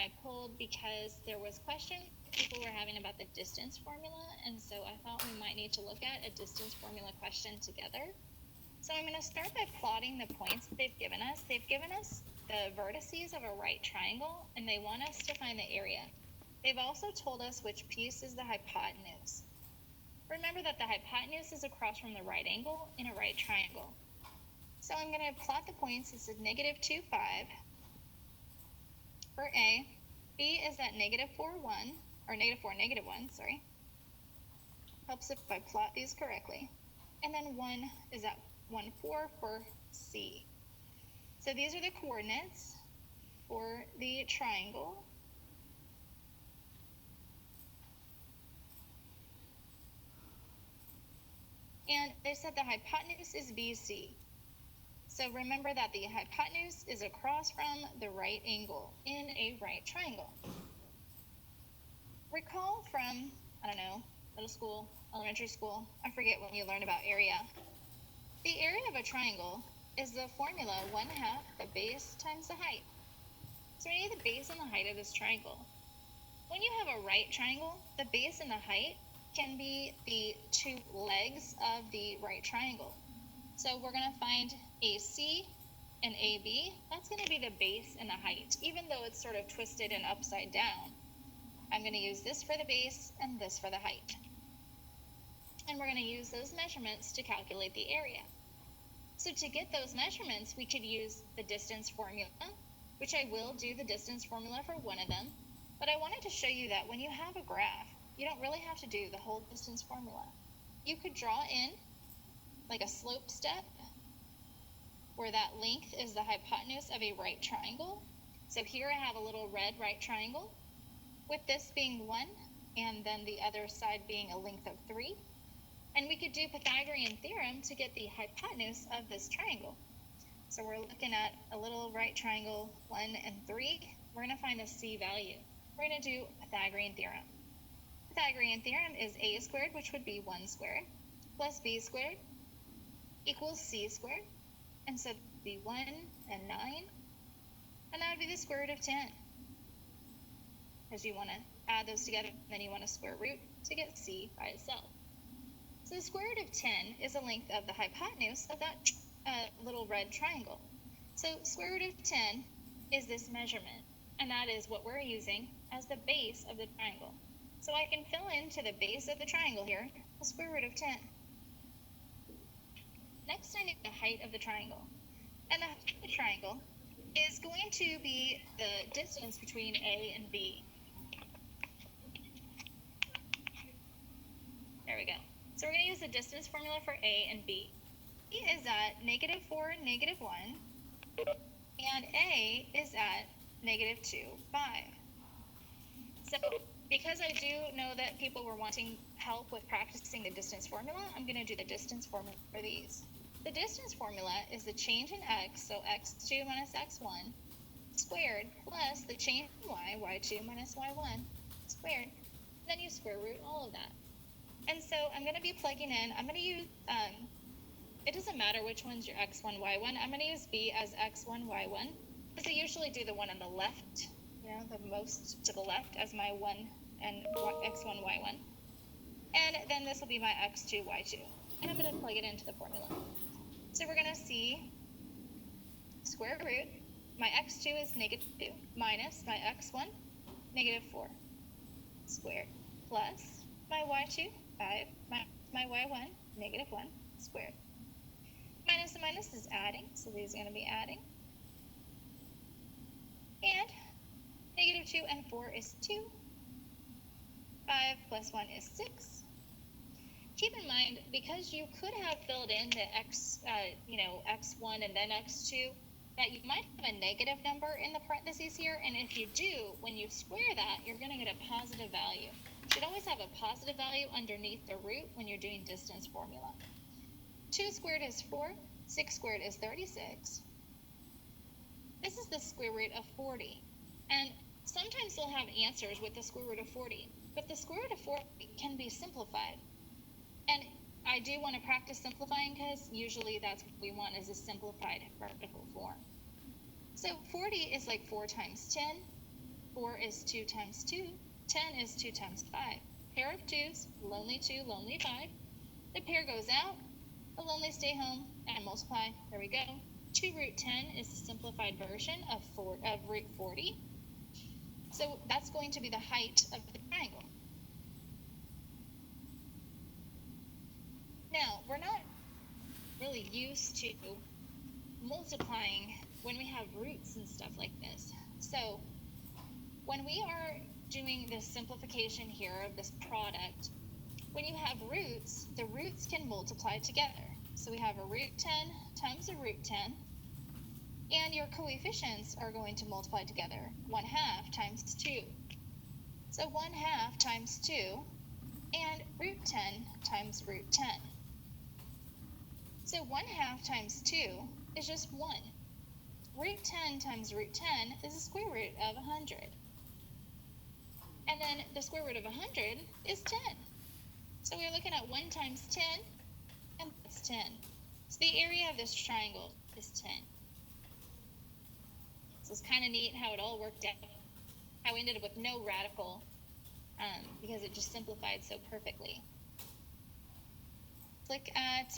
I pulled because there was question people were having about the distance formula, and so I thought we might need to look at a distance formula question together. So I'm going to start by plotting the points that they've given us. They've given us the vertices of a right triangle, and they want us to find the area. They've also told us which piece is the hypotenuse. Remember that the hypotenuse is across from the right angle in a right triangle. So I'm going to plot the points. This is negative 2, 5 for A. B is at negative 4, 1, or negative 4, negative 1, sorry. Helps if I plot these correctly. And then 1 is at 1, 4 for C. So these are the coordinates for the triangle. And they said the hypotenuse is BC. So remember that the hypotenuse is across from the right angle in a right triangle. Recall from, I don't know, middle school, elementary school, I forget when you learned about area. The area of a triangle is the formula 1/2 the base times the height. So we need the base and the height of this triangle. When you have a right triangle, the base and the height can be the two legs of the right triangle. So we're going to find AC and AB. That's going to be the base and the height, even though it's sort of twisted and upside down. I'm going to use this for the base and this for the height. And we're going to use those measurements to calculate the area. So to get those measurements, we could use the distance formula, which I will do the distance formula for one of them. But I wanted to show you that when you have a graph, you don't really have to do the whole distance formula. You could draw in like a slope step where that length is the hypotenuse of a right triangle. So here I have a little red right triangle with this being 1 and then the other side being a length of 3. And we could do Pythagorean theorem to get the hypotenuse of this triangle. So we're looking at a little right triangle, 1 and 3. We're going to find the C value. We're going to do Pythagorean theorem. Pythagorean theorem is a squared, which would be 1 squared, plus b squared equals c squared. And so it would be 1 and 9. And that would be the square root of 10. Because you want to add those together, and then you want a square root to get c by itself. So the square root of 10 is the length of the hypotenuse of that little red triangle. So square root of 10 is this measurement, and that is what we're using as the base of the triangle. So I can fill into the base of the triangle here, the square root of 10. Next, I need the height of the triangle. And the height of the triangle is going to be the distance between A and B. There we go. So we're going to use the distance formula for A and B. B is at negative 4, negative 1, and A is at negative 2, 5. So because I do know that people were wanting help with practicing the distance formula, I'm going to do the distance formula for these. The distance formula is the change in x, so x2 minus x1 squared, plus the change in y, y2 minus y1 squared. Then you square root all of that. And so I'm going to be plugging in, I'm going to use, it doesn't matter which one's your x1, y1. I'm going to use b as x1, y1, because I usually do the one on the left, the most to the left as my 1 and x1, y1. And then this will be my x2, y2. And I'm going to plug it into the formula. So we're going to see square root, my x2 is negative 2, minus my x1, negative 4, squared, plus my y2, 5, my y1, negative 1, squared. Minus and minus is adding, so these are going to be adding. And negative 2 and 4 is 2. 5 plus 1 is 6. Keep in mind, because you could have filled in the x1 and then x2, that you might have a negative number in the parentheses here, and if you do, when you square that, you're going to get a positive value. You should always have a positive value underneath the root when you're doing distance formula. 2 squared is 4, 6 squared is 36. This is the square root of 40, and sometimes they'll have answers with the square root of 40, but the square root of 40 can be simplified. And I do want to practice simplifying because usually that's what we want is a simplified vertical form. So 40 is like 4 times 10. 4 is 2 times 2. 10 is 2 times 5. Pair of 2s, lonely 2, lonely 5. The pair goes out, the lonely stay home, and multiply. There we go. 2 root 10 is the simplified version of root 40. So that's going to be the height of the triangle. Now, we're not really used to multiplying when we have roots and stuff like this. So when we are doing this simplification here of this product, when you have roots, the roots can multiply together. So we have a root 10 times a root 10, and your coefficients are going to multiply together. 1/2 times 2. So 1/2 times 2, and root 10 times root 10. So 1/2 times 2 is just 1. Root 10 times root 10 is the square root of 100. And then the square root of 100 is 10. So we're looking at 1 times 10, and that's 10. So the area of this triangle is 10. So it's kind of neat how it all worked out, how we ended up with no radical, because it just simplified so perfectly. Look at